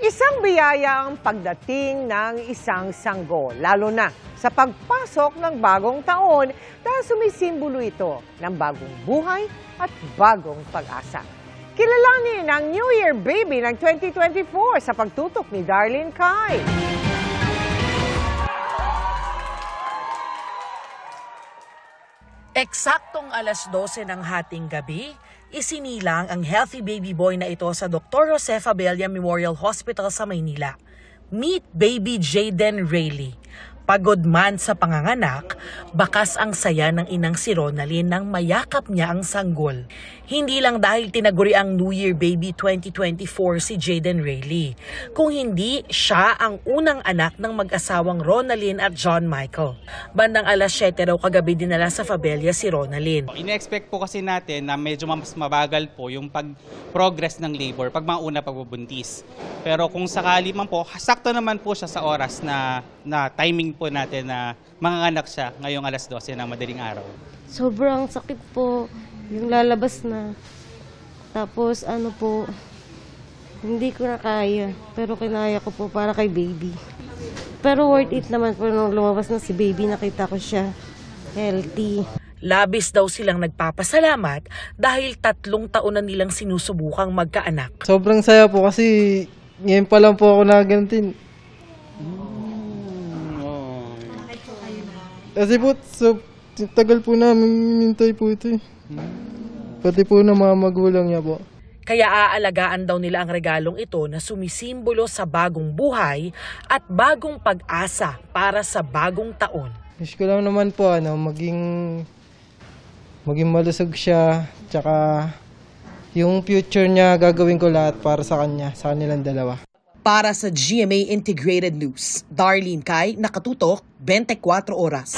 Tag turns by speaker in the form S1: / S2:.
S1: Isang biyaya ang pagdating ng isang sanggol, lalo na sa pagpasok ng bagong taon dahil sumisimbolo ito ng bagong buhay at bagong pag-asa. Kilalanin ang New Year Baby ng 2024 sa pagtutok ni Darlene Kai.
S2: Eksaktong alas 12 ng hating gabi, isinilang ang healthy baby boy na ito sa Dr. Jose Fabella Memorial Hospital sa Maynila. Meet baby Jaden Rayleigh. Pagod man sa panganganak, bakas ang saya ng inang si Ronalyn nang mayakap niya ang sanggol. Hindi lang dahil tinaguri ang New Year Baby 2024 si Jaden Rayleigh, kung hindi siya ang unang anak ng mag-asawang Ronalyn at John Michael. Bandang alas 7 raw kagabi dinala sa Fabella si Ronalyn.
S3: Ine-expect po kasi natin na medyo mas mabagal po yung pag-progress ng labor pag mauna pagbubuntis. Pero kung sakali man po, sakto naman po siya sa oras na timing po natin na manganganak siya ngayong alas 12 ng madaling araw.
S4: Sobrang sakit po yung lalabas na. Tapos hindi ko na kaya. Pero kinaya ko po para kay baby. Pero worth it naman po nung lumabas na si baby, nakita ko siya healthy.
S2: Labis daw silang nagpapasalamat dahil 3 taon na nilang sinusubukang magkaanak.
S5: Sobrang saya po kasi ngayon pa lang po ako nagantin. Kasi po, tagal po namin hintay po ito eh. Pati po na mga magulang niya po.
S2: Kaya aalagaan daw nila ang regalong ito na sumisimbolo sa bagong buhay at bagong pag-asa para sa bagong taon.
S5: Wish ko lang naman po maging malusog siya, tsaka yung future niya gagawin ko lahat para sa kanya, sa kanilang dalawa.
S2: Para sa GMA Integrated News, Darlene Kai, nakatutok, 24 oras.